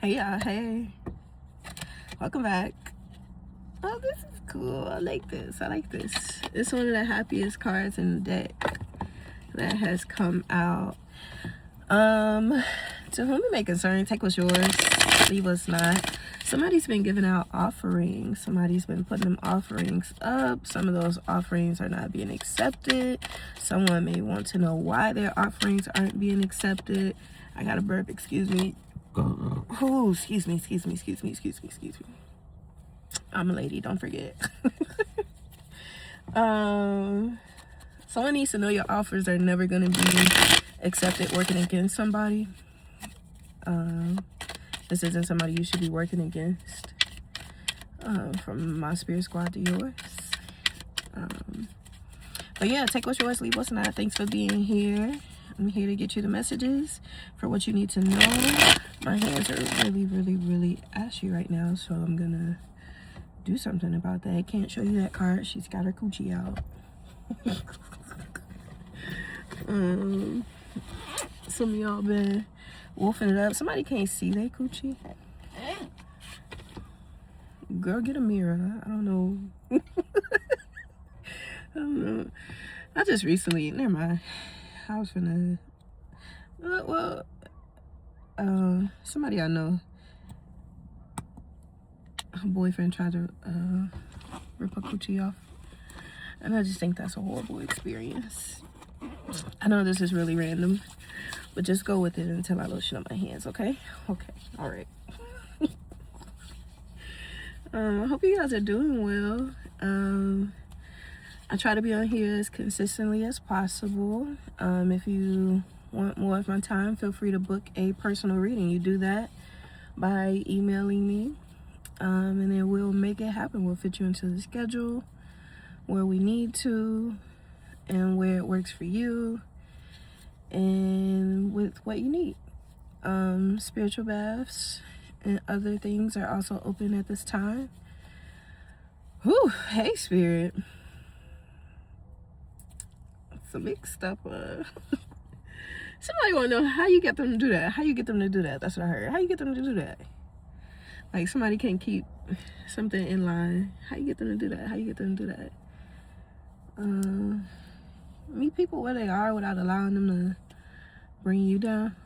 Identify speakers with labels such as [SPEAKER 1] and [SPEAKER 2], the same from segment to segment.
[SPEAKER 1] Hey y'all, hey. Welcome back. Oh, this is cool. I like this. I like this. It's one of the happiest cards in the deck that has come out. To whom it may concern, take what's yours, leave what's not. Somebody's been giving out offerings. Somebody's been putting them offerings up. Some of those offerings are not being accepted. Someone may want to know why their offerings aren't being accepted. I got a burp, excuse me. Oh, excuse me. I'm a lady, don't forget. Someone needs to know your offers are never going to be accepted working against somebody. This isn't somebody you should be working against. From my spirit squad to yours. But yeah, take what's yours, leave what's not. Thanks for being here. I'm here to get you the messages for what you need to know. My hands are really ashy right now, so I'm gonna do something about that. I can't show you that card. She's got her coochie out. Some of y'all been wolfing it up. Somebody can't see their coochie. Girl, get a mirror. I don't know. I don't know. I just recently, never mind. I was finna, somebody I know, her boyfriend tried to rip her coochie off, and I just think that's a horrible experience. I know this is really random, but just go with it until I lotion up my hands, okay? Okay, all right. I hope you guys are doing well. I try to be on here as consistently as possible. If you want more of my time, feel free to book a personal reading. You do that by emailing me, and then we'll make it happen. We'll fit you into the schedule where we need to and where it works for you and with what you need. Spiritual baths and other things are also open at this time. Whew, hey spirit. Some big stuff. Somebody want to know how you get them to do that. How you get them to do that? That's what I heard. How you get them to do that? Like somebody can't keep something in line. How you get them to do that? How you get them to do that? Meet people where they are without allowing them to bring you down,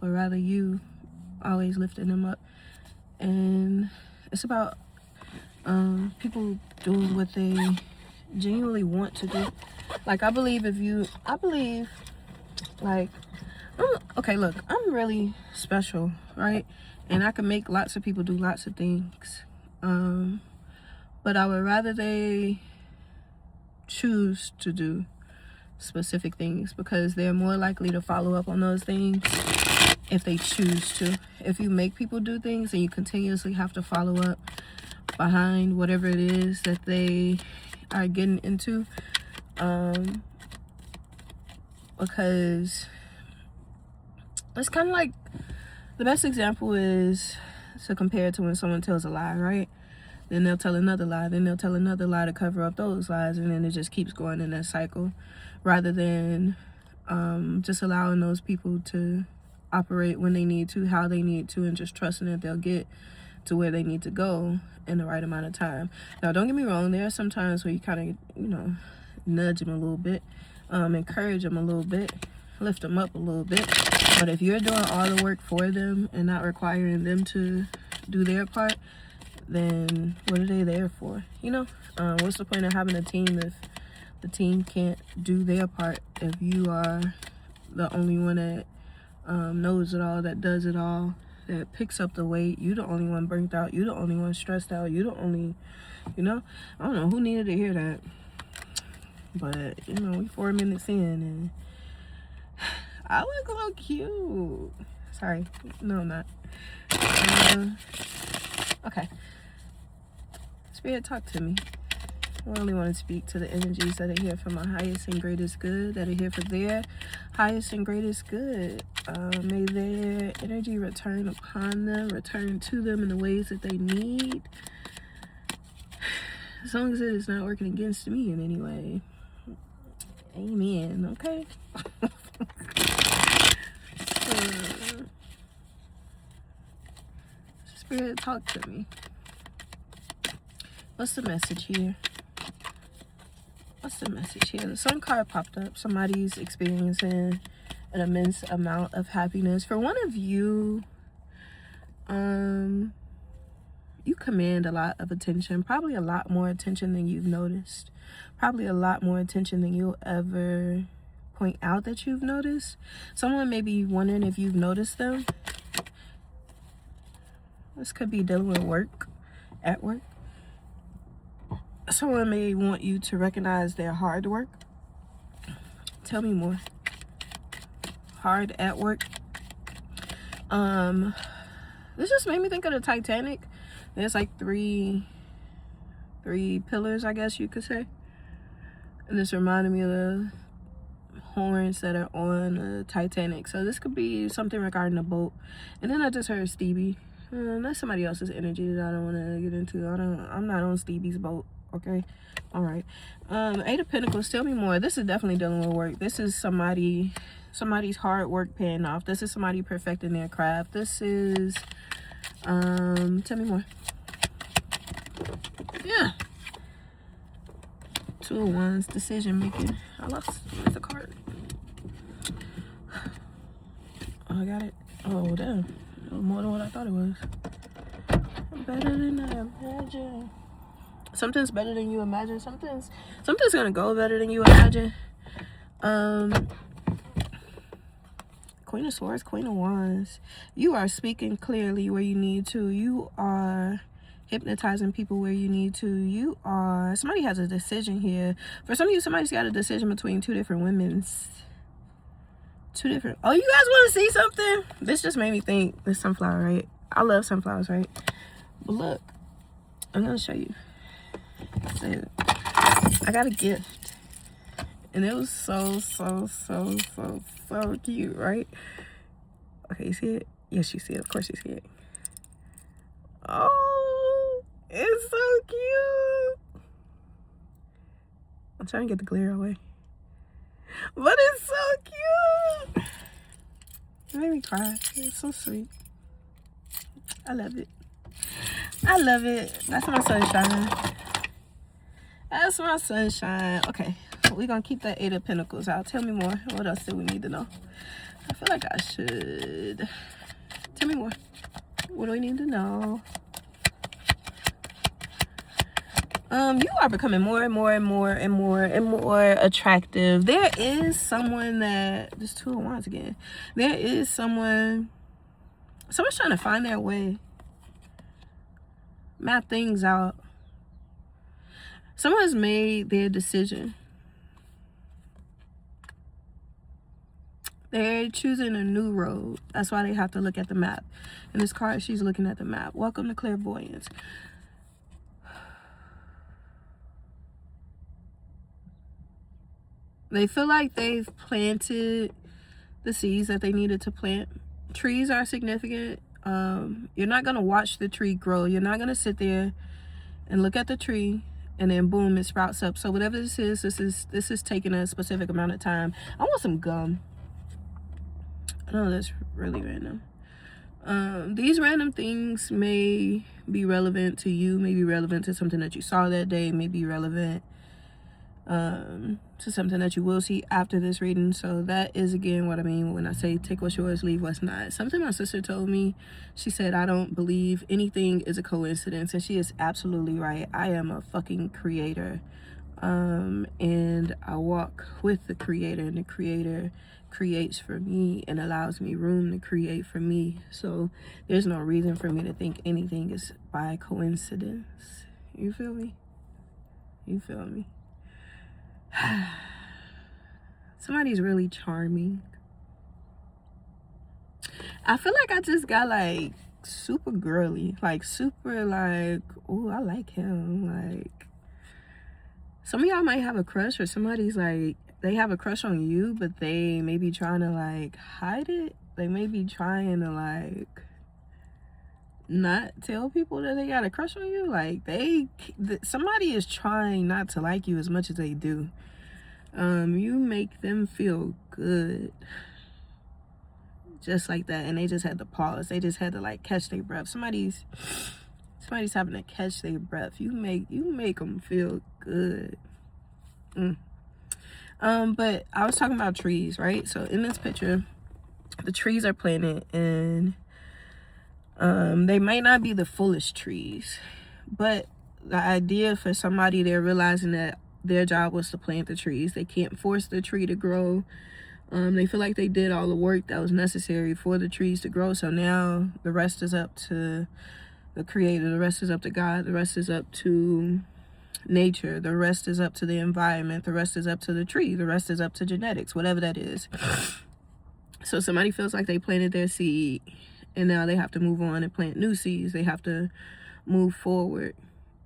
[SPEAKER 1] but rather you always lifting them up. And it's about people doing what they genuinely want to do. Like, okay, look, I'm really special, right? And I can make lots of people do lots of things. But I would rather they choose to do specific things, because they're more likely to follow up on those things if they choose to. If you make people do things and you continuously have to follow up behind whatever it is that they are getting into, because it's kind of like, the best example is to compare it to when someone tells a lie, right? Then they'll tell another lie, then they'll tell another lie to cover up those lies, and then it just keeps going in that cycle, rather than just allowing those people to operate when they need to, how they need to, and just trusting that they'll get to where they need to go in the right amount of time. Now, don't get me wrong, there are some times where you kind of, nudge them a little bit, encourage them a little bit, lift them up a little bit. But if you're doing all the work for them and not requiring them to do their part, then what are they there for? What's the point of having a team if the team can't do their part? If you are the only one that knows it all, that does it all, that picks up the weight, you the only one burnt out, you the only one stressed out, you the only, I don't know who needed to hear that. But we 4 minutes in and I look a little cute. Sorry, no, I'm not. Okay, Spirit, talk to me. I only want to speak to the energies that are here for my highest and greatest good, that are here for their highest and greatest good. May their energy return upon them, return to them in the ways that they need, as long as it is not working against me in any way. Amen. Okay. Spirit, talk to me. What's the message here? What's the message here? The Sun card popped up. Somebody's experiencing an immense amount of happiness. For one of you, you command a lot of attention. Probably a lot more attention than you've noticed. Probably a lot more attention than you'll ever point out that you've noticed. Someone may be wondering if you've noticed them. This could be dealing with work, at work. Someone may want you to recognize their hard work. Tell me more. Hard at work. This just made me think of the Titanic. There's like three pillars, I guess you could say. And this reminded me of the horns that are on the Titanic. So this could be something regarding a boat. And then I just heard Stevie. That's somebody else's energy that I don't want to get into. I'm not on Stevie's boat. Okay, all right. Eight of Pentacles. Tell me more. This is definitely dealing with work. This is somebody's hard work paying off. This is somebody perfecting their craft. This is tell me more. Yeah. 2 of Wands. Decision making. I lost the card. Oh, I got it. Oh, damn. It was more than what I thought it was. Better than I imagined. Something's better than you imagine. Something's gonna go better than you imagine. Queen of Swords, Queen of Wands. You are speaking clearly where you need to. You are hypnotizing people where you need to. You are, somebody has a decision here. For some of you, somebody's got a decision between 2 different women's. 2 different. Oh, you guys want to see something? This just made me think. This sunflower, right? I love sunflowers, right? But look, I'm gonna show you. So, I got a gift, and it was so cute, right? Okay, you see it? Yes, you see it. Of course you see it. Oh, it's so cute. I'm trying to get the glare away, but it's so cute. It made me cry. It's so sweet. I love it. I love it. That's my sunshine. That's my sunshine. Okay, we're gonna keep that 8 of Pentacles out. Tell me more. What else do we need to know? I feel like I should. Tell me more. What do we need to know? You are becoming more and more attractive. There is someone that, just 2 of Wands again. There is someone's trying to find their way, map things out. Someone's made their decision. They're choosing a new road. That's why they have to look at the map. In this card, she's looking at the map. Welcome to clairvoyance. They feel like they've planted the seeds that they needed to plant. Trees are significant. You're not going to watch the tree grow. You're not going to sit there and look at the tree and then boom, it sprouts up. So whatever this is taking a specific amount of time. I want some gum. I know that's really random. These random things may be relevant to you, may be relevant to something that you saw that day, may be relevant to something that you will see after this reading. So that is again what I mean when I say take what's yours, leave what's not. Something my sister told me. She said, I don't believe anything is a coincidence, and she is absolutely right. I am a fucking creator, and I walk with the creator, and the creator creates for me and allows me room to create for me. So there's no reason for me to think anything is by coincidence. You feel me? You feel me? Somebody's really charming. I feel like I just got like super girly, like super like, oh, I like him. Like, some of y'all might have a crush, or somebody's like, they have a crush on you, but they may be trying to like hide it. They may be trying to like not tell people that they got a crush on you. Like somebody is trying not to like you as much as they do. You make them feel good. just like that, and they just had to pause. They just had to like catch their breath. Somebody's having to catch their breath. You make them feel good. But I was talking about trees, right? So in this picture, the trees are planted, and they might not be the fullest trees, but the idea for somebody, they're realizing that their job was to plant the trees. They can't force the tree to grow. They feel like they did all the work that was necessary for the trees to grow. So now the rest is up to the Creator. The rest is up to God. The rest is up to nature. The rest is up to the environment. The rest is up to the tree. The rest is up to genetics, whatever that is. So somebody feels like they planted their seed, and now they have to move on and plant new seeds. They have to move forward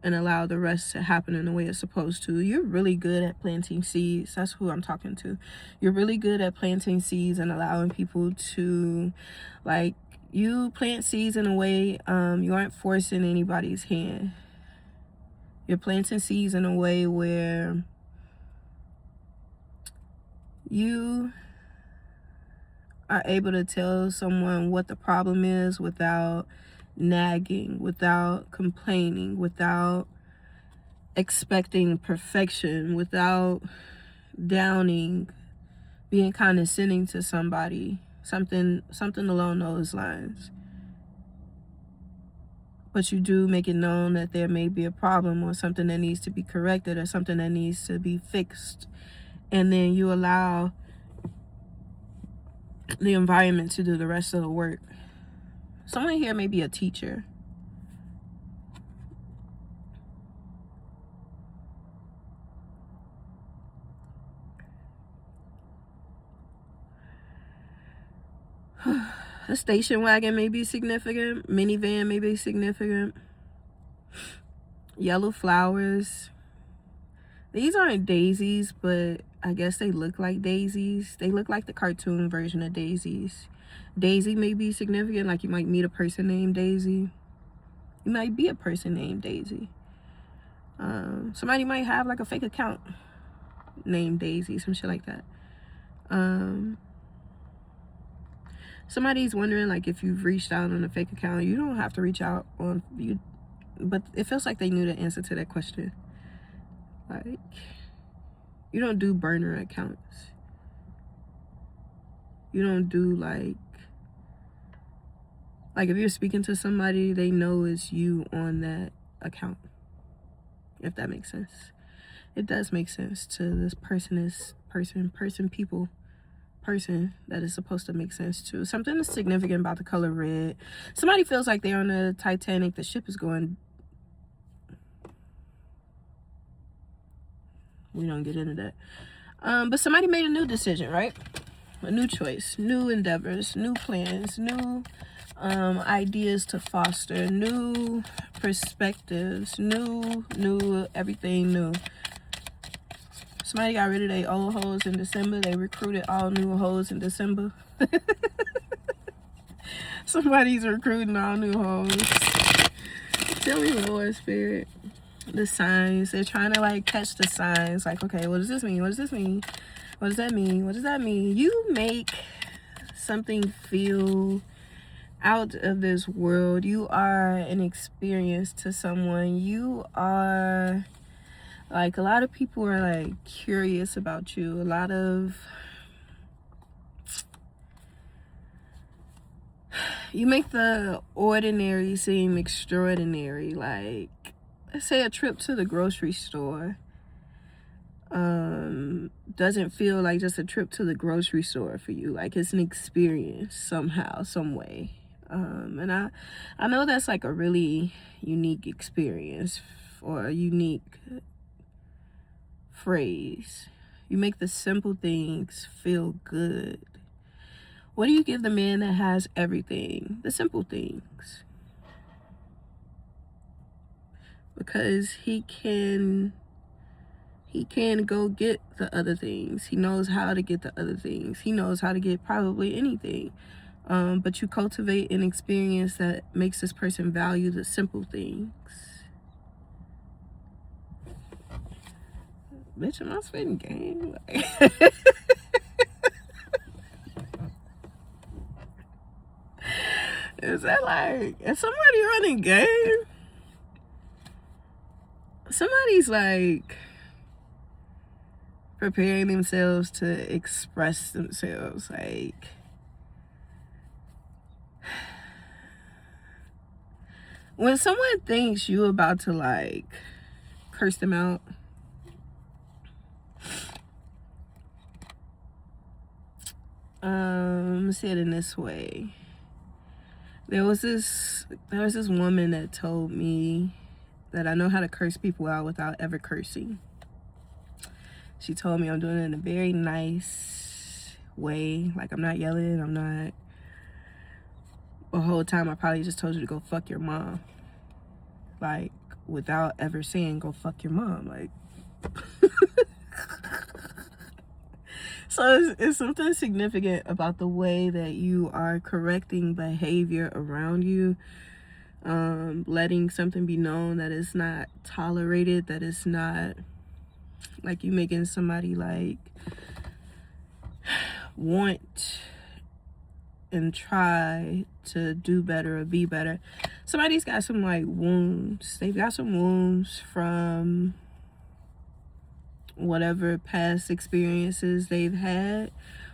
[SPEAKER 1] and allow the rest to happen in the way it's supposed to. You're really good at planting seeds. That's who I'm talking to. You're really good at planting seeds and allowing people to, like, you plant seeds in a way, you aren't forcing anybody's hand. You're planting seeds in a way where you are able to tell someone what the problem is without nagging, without complaining, without expecting perfection, without downing, being condescending to somebody, something along those lines. But you do make it known that there may be a problem or something that needs to be corrected or something that needs to be fixed, and then you allow the environment to do the rest of the work. Someone here may be a teacher. A station wagon may be significant. Minivan may be significant. Yellow flowers. These aren't daisies, but I guess they look like daisies. They look like the cartoon version of daisies. Daisy may be significant, like you might meet a person named Daisy. You might be a person named Daisy. Somebody might have like a fake account named Daisy, some shit like that. Somebody's wondering like if you've reached out on a fake account. You don't have to reach out on you, but it feels like they knew the answer to that question. Like, you don't do burner accounts. You don't do like if you're speaking to somebody, they know it's you on that account, if that makes sense. It does make sense to this person that is supposed to make sense to. Something is significant about the color red. Somebody feels like they're on the Titanic. The ship is going. We don't get into that. But somebody made a new decision, right? A new choice, new endeavors, new plans, new ideas to foster, new perspectives, new everything new. Somebody got rid of their old hoes in December. They recruited all new hoes in December. Somebody's recruiting all new hoes. Tell me, Lord Spirit. The signs. They're trying to like catch the signs. Like, okay, what does this mean? What does this mean? What does that mean? What does that mean? You make something feel out of this world. You are an experience to someone. You are... Like, a lot of people are, like, curious about you. A lot of... You make the ordinary seem extraordinary. Like, let's say a trip to the grocery store doesn't feel like just a trip to the grocery store for you. Like, it's an experience somehow, some way. And I know that's, like, a really unique experience or a unique... phrase. You make the simple things feel good. What do you give the man that has everything? The simple things. Because he can go get the other things. He knows how to get the other things. He knows how to get probably anything. But you cultivate an experience that makes this person value the simple things. Bitch, am I spitting game? Is that like, is somebody running game? Somebody's like preparing themselves to express themselves. Like, when someone thinks you about to like curse them out, say it in this way. There was this woman that told me that I know how to curse people out without ever cursing. She told me I'm doing it in a very nice way. Like, I'm not yelling, I'm not. The whole time I probably just told you to go fuck your mom. Like, without ever saying go fuck your mom. Like, so it's something significant about the way that you are correcting behavior around you. Letting something be known that is not tolerated, that is not like you making somebody like want and try to do better or be better. Somebody's got some like wounds. They've got some wounds from whatever past experiences they've had,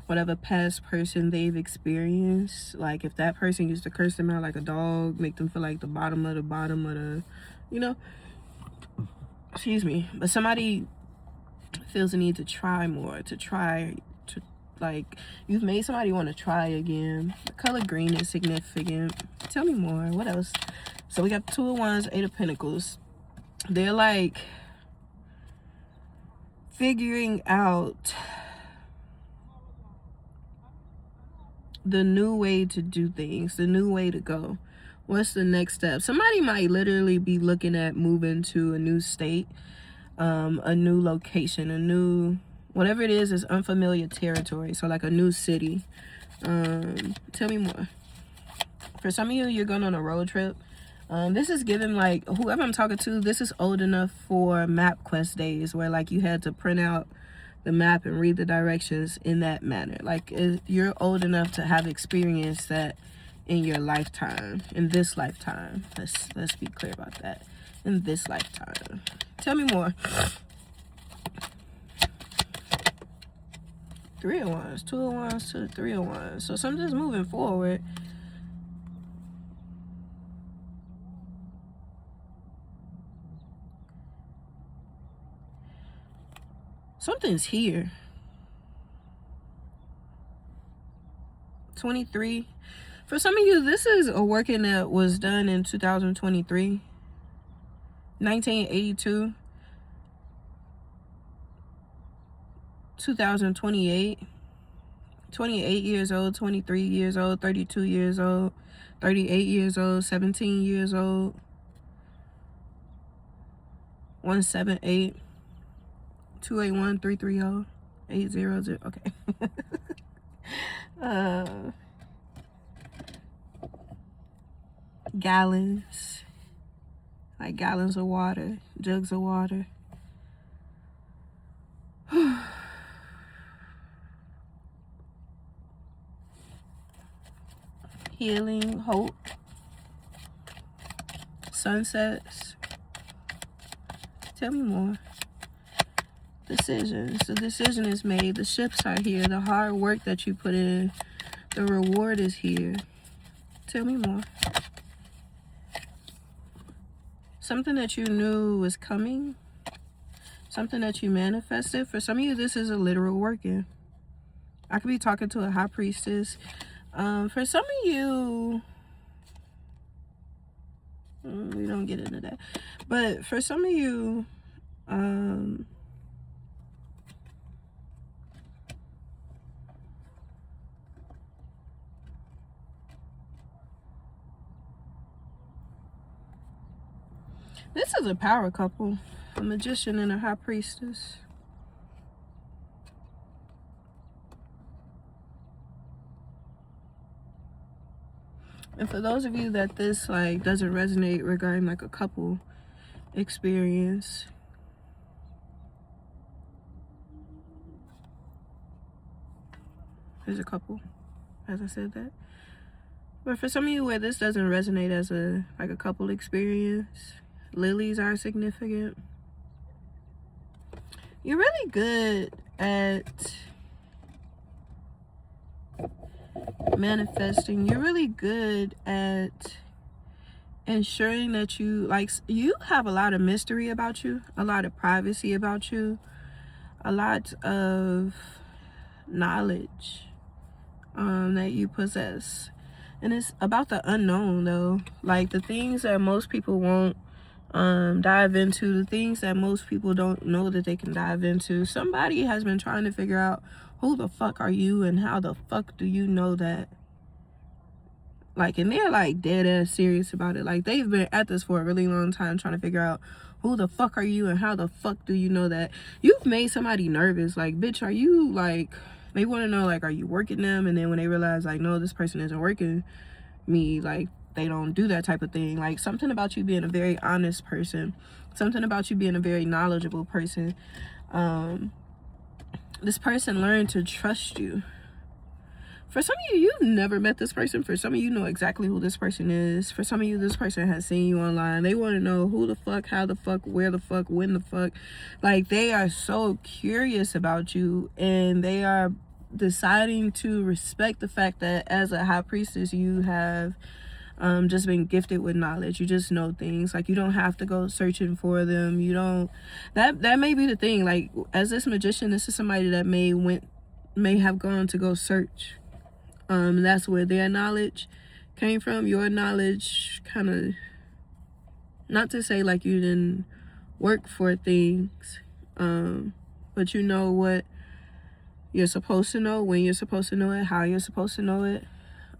[SPEAKER 1] whatever past person they've experienced. Like, if that person used to curse them out like a dog, make them feel like the bottom of the, you know, excuse me. But somebody feels the need to try more, like, you've made somebody want to try again. The color green is significant. Tell me more. What else? So we got 2 of Wands, 8 of Pentacles. They're like figuring out the new way to do things, the new way to go. What's the next step? Somebody might literally be looking at moving to a new state, a new location, a new, whatever it is unfamiliar territory. So like a new city. Tell me more. For some of you, you're going on a road trip. This is given like, whoever I'm talking to, this is old enough for MapQuest days, where like you had to print out the map and read the directions in that manner. Like, you're old enough to have experienced that in your lifetime, in this lifetime. Let's be clear about that. In this lifetime. Tell me more. 3 of Wands, 2 of Wands to the 3 of Wands. So something's moving forward. Something's here. 23. For some of you, this is a working that was done in 2023. 1982. 2028. 28 years old, 23 years old, 32 years old, 38 years old, 17 years old. 178. 281 330 800. Okay. Gallons, like gallons of water, jugs of water. Healing, hope, sunsets. Tell me more. Decisions. The decision is made. The ships are here. The hard work that you put in, the reward is here. Tell me more. Something that you knew was coming. Something that you manifested. For some of you, this is a literal working. I could be talking to a high priestess. For some of you, we don't get into that. But for some of you, this is a power couple. A magician and a high priestess. And for those of you that this like doesn't resonate regarding like a couple experience, there's a couple, as I said that. But for some of you where this doesn't resonate as a couple experience, lilies are significant. You're really good at manifesting. You're really good at ensuring that you have a lot of mystery about you, a lot of privacy about you, a lot of knowledge that you possess. And it's about the unknown, though. Like the things that most people won't dive into, the things that most people don't know that they can dive into. Somebody has been trying to figure out who the fuck are you and how the fuck do you know that. Like, and they're like dead ass serious about it. Like, they've been at this for a really long time trying to figure out who the fuck are you and how the fuck do you know that. You've made somebody nervous. Like, bitch, are you like, they want to know, like, are you working them? And then when they realize, like, no, this person isn't working me, like, they don't do that type of thing. Like, something about you being a very honest person, something about you being a very knowledgeable person. This person learned to trust you. For some of you, you've never met this person. For some of you, know exactly who this person is. For some of you, this person has seen you online. They want to know who the fuck, how the fuck, where the fuck, when the fuck. Like, they are so curious about you, and they are deciding to respect the fact that as a high priestess, you have just been gifted with knowledge. You just know things. Like, you don't have to go searching for them. You don't. That may be the thing. Like, as this magician, this is somebody that may have gone to go search. That's where their knowledge came from. Your knowledge kind of, not to say like you didn't work for things, but you know what you're supposed to know, when you're supposed to know it, how you're supposed to know it,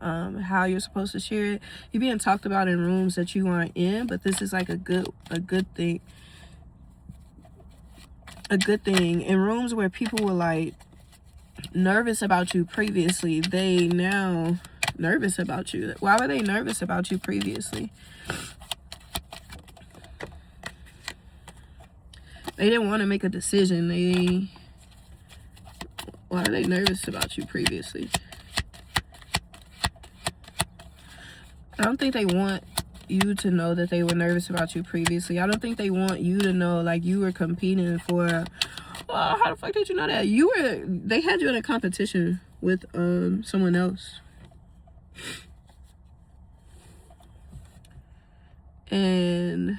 [SPEAKER 1] how you're supposed to share it. You're being talked about in rooms that you aren't in, but this is like a good thing. A good thing. In rooms where people were like nervous about you previously, they now nervous about you. Why were they nervous about you previously? They didn't want to make a decision. Why are they nervous about you previously? I don't think they want you to know that they were nervous about you previously. I don't think they want you to know like you were competing for, well, how the fuck did you know that? They had you in a competition with someone else. And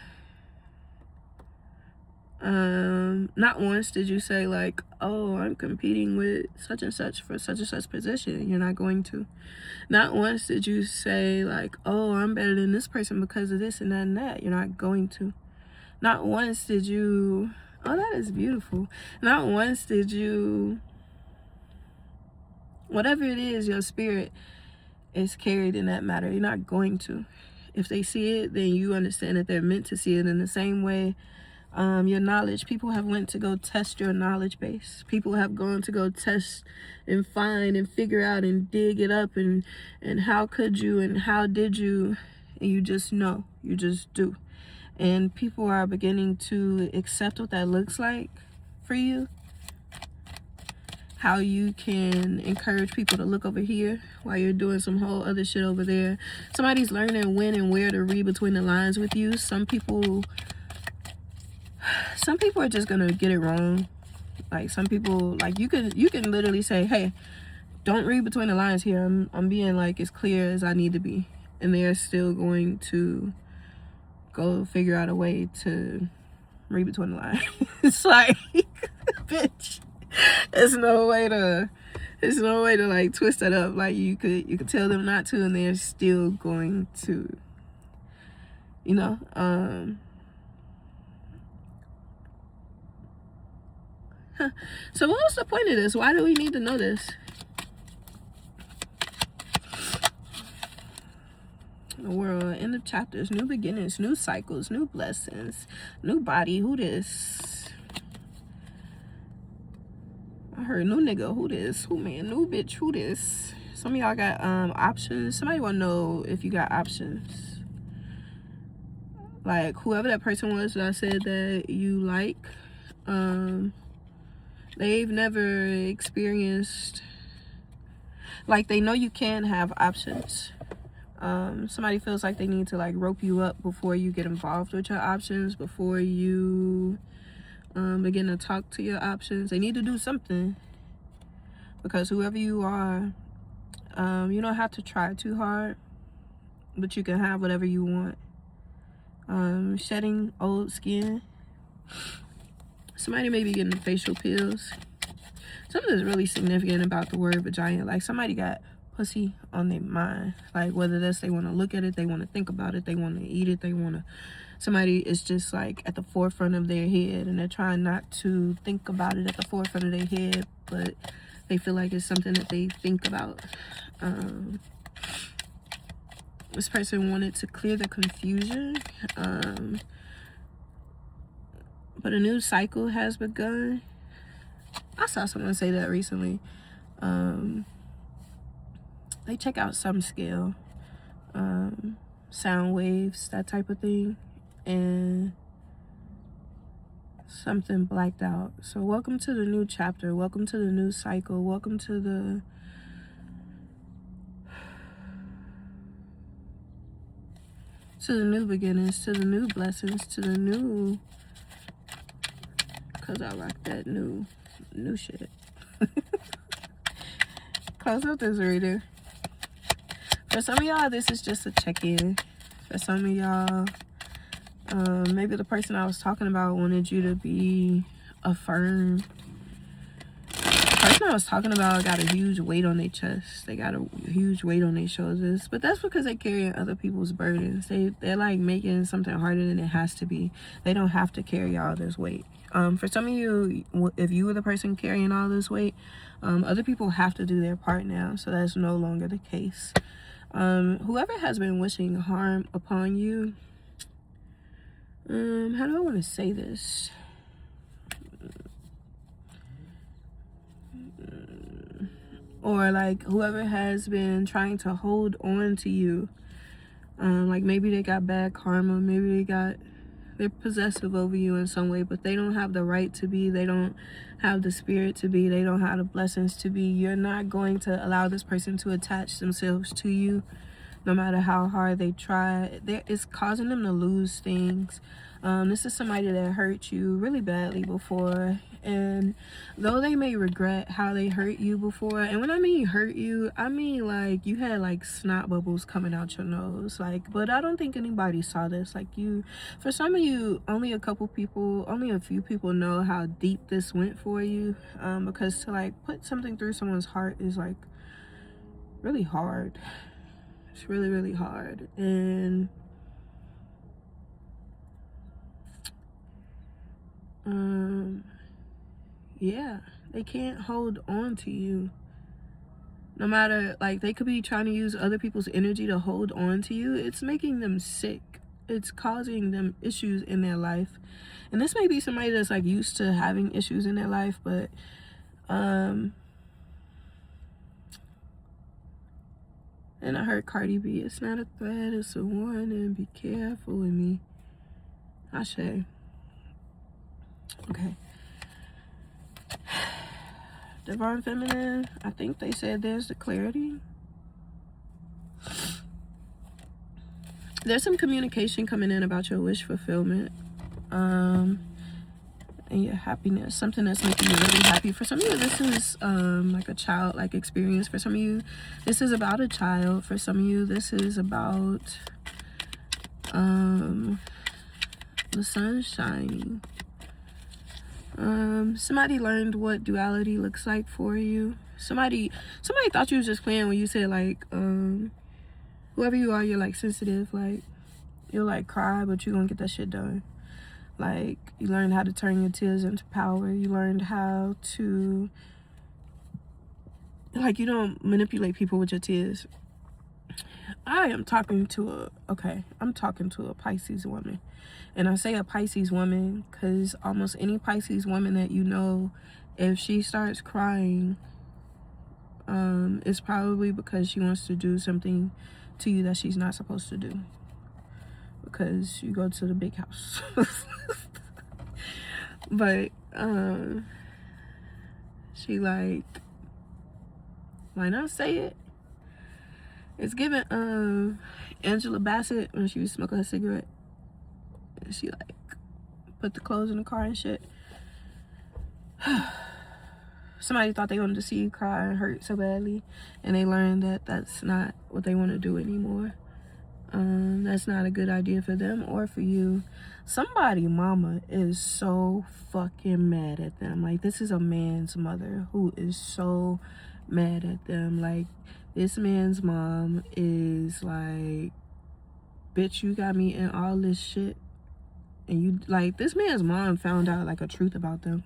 [SPEAKER 1] not once did you say like, oh, I'm competing with such and such for such and such position. You're not going to. Not once did you say like, oh, I'm better than this person because of this and that and that. You're not going to. Not once did you, oh, that is beautiful. Not once did you, whatever it is, your spirit is carried in that matter. You're not going to. If they see it, then you understand that they're meant to see it. In the same way, your knowledge, people have went to go test your knowledge base. People have gone to go test and find and figure out and dig it up and how could you and how did you, and you just know, you just do. And people are beginning to accept what that looks like for you. How you can encourage people to look over here while you're doing some whole other shit over there. Somebody's learning when and where to read between the lines with you. Some people are just gonna get it wrong. Like, some people, like, you can literally say, hey, don't read between the lines here. I'm being like as clear as I need to be, and they're still going to go figure out a way to read between the lines. It's like, bitch, there's no way to like twist that up. Like, you could tell them not to, and they're still going to, you know. So what was the point of this? Why do we need to know this? The world, end of chapters, new beginnings, new cycles, new blessings, new body. Who this? I heard new nigga. Who this? Who man? New bitch. Who this? Some of y'all got options. Somebody want to know if you got options. Like, whoever that person was that I said that you like, they've never experienced, like, they know you can have options. Somebody feels like they need to like rope you up before you get involved with your options, before you begin to talk to your options. They need to do something, because whoever you are, you don't have to try too hard, but you can have whatever you want. Shedding old skin. Somebody may be getting facial peels. Something that's really significant about the word vagina. Like, somebody got pussy on their mind. Like, whether that's they want to look at it, they want to think about it, they want to eat it, they want to... Somebody is just like at the forefront of their head, and they're trying not to think about it at the forefront of their head, but they feel like it's something that they think about. This person wanted to clear the confusion, but a new cycle has begun. I saw someone say that recently. They check out some scale, sound waves, that type of thing, and something blacked out. So welcome to the new chapter. Welcome to the new cycle. Welcome to the new beginnings, to the new blessings, to the new, because I rock that new shit. Close up this reading. For some of y'all, this is just a check-in. For some of y'all, maybe the person I was talking about wanted you to be affirmed. The person I was talking about got a huge weight on their chest. They got a huge weight on their shoulders. But that's because they're carrying other people's burdens. They're like making something harder than it has to be. They don't have to carry all this weight. For some of you, if you were the person carrying all this weight, other people have to do their part now. So that's no longer the case. Whoever has been wishing harm upon you, how do I want to say this? Or like whoever has been trying to hold on to you, like maybe they got bad karma, maybe they're possessive over you in some way, but they don't have the right to be, they don't have the spirit to be, they don't have the blessings to be. You're not going to allow this person to attach themselves to you, no matter how hard they try. It's causing them to lose things. This is somebody that hurt you really badly before, and though they may regret how they hurt you before, and when I mean hurt you, I mean like you had like snot bubbles coming out your nose, like, but I don't think anybody saw this. Like, for some of you, only a few people know how deep this went for you, because to like put something through someone's heart is like really hard. It's really, really hard. And yeah, they can't hold on to you. No matter, like, they could be trying to use other people's energy to hold on to you. It's making them sick. It's causing them issues in their life. And this may be somebody that's like used to having issues in their life, but and I heard Cardi B, it's not a threat, it's a warning, be careful with me. Ashe. Okay. Divine Feminine, I think they said there's the clarity. There's some communication coming in about your wish fulfillment. And your happiness, something that's making you really happy. For some of you, this is like a childlike experience. For some of you, this is about a child. For some of you, this is about the sun shining. Somebody learned what duality looks like for you. Somebody thought you was just playing when you said like whoever you are, you're like sensitive, like you'll like cry, but you're gonna get that shit done. Like, you learned how to turn your tears into power. You learned how to, like, you don't manipulate people with your tears. I'm talking to a Pisces woman. And I say a Pisces woman because almost any Pisces woman that you know, if she starts crying, it's probably because she wants to do something to you that she's not supposed to do. Because you go to the big house. But she like, why not say it? It's giving Angela Bassett when she was smoking her cigarette. And she like put the clothes in the car and shit. Somebody thought they wanted to see you cry and hurt so badly, and they learned that that's not what they want to do anymore. That's not a good idea for them or for you. Somebody mama is so fucking mad at them. Like, this is a man's mother who is so mad at them. Like, this man's mom is like, bitch, you got me in all this shit. And you, like, this man's mom found out like a truth about them.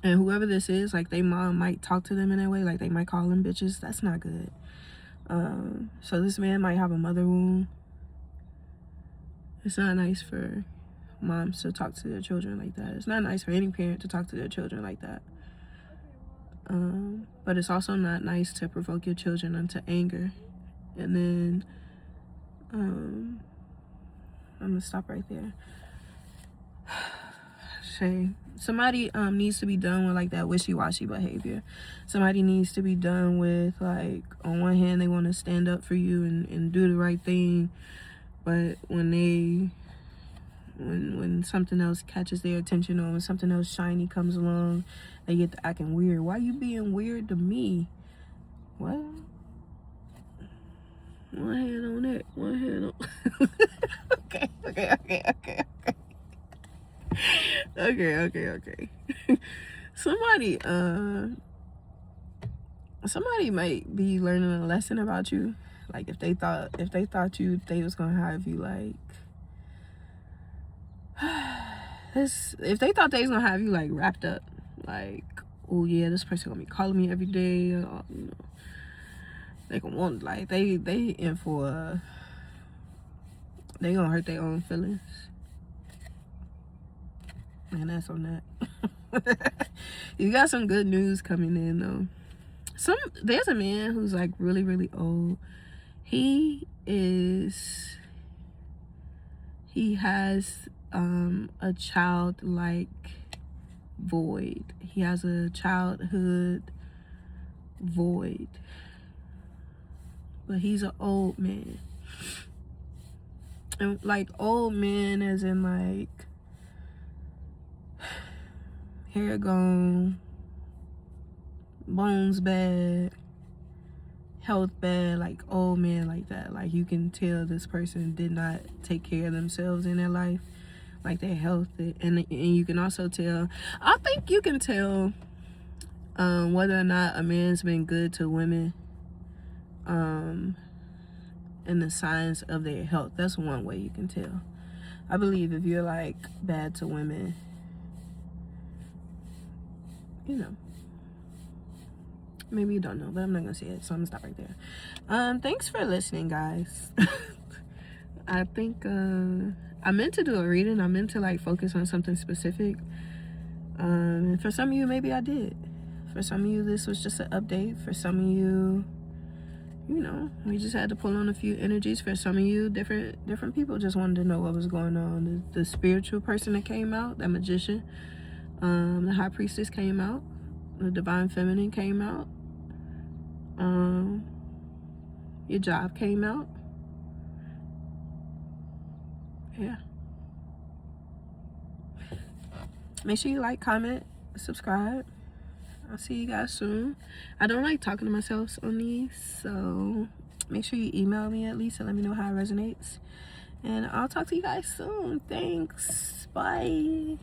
[SPEAKER 1] And whoever this is, like, they mom might talk to them in that way. Like, they might call them bitches. That's not good. So this man might have a mother wound. It's not nice for moms to talk to their children like that. It's not nice for any parent to talk to their children like that. But it's also not nice to provoke your children into anger. And then, I'm gonna stop right there. Shame. Somebody needs to be done with like that wishy-washy behavior. Somebody needs to be done with, like, on one hand they want to stand up for you and do the right thing, but when something else catches their attention, or when something else shiny comes along, they get to acting weird. Why you being weird to me? What? One hand on that, one hand on okay. Somebody might be learning a lesson about you. Like, if they thought they was gonna have you like this, if they thought they was gonna have you like wrapped up, like, oh yeah, this person gonna be calling me every day, or, you know, they gonna want, like, they in for they gonna hurt their own feelings. And that's on that. You got some good news coming in though. There's a man who's like really, really old. He has a childlike void. He has a childhood void. But he's an old man. And like old man as in like hair gone, bones bad, health bad, like old man like that. Like, you can tell this person did not take care of themselves in their life, like their health. And you can also tell, I think you can tell whether or not a man's been good to women and the signs of their health. That's one way you can tell. I believe if you're like bad to women, you know, maybe you don't know, but I'm not gonna say it, so I'm gonna stop right there. Thanks for listening, guys. I think I meant to do a reading. I meant to like focus on something specific. And for some of you, maybe I did. For some of you, this was just an update. For some of you, you know, we just had to pull on a few energies. For some of you, different people just wanted to know what was going on. The spiritual person that came out, that magician, the high priestess came out, the divine feminine came out, your job came out. Yeah. Make sure you like, comment, subscribe. I'll see you guys soon. I don't like talking to myself on these, so make sure you email me at least and let me know how it resonates. And I'll talk to you guys soon. Thanks. Bye.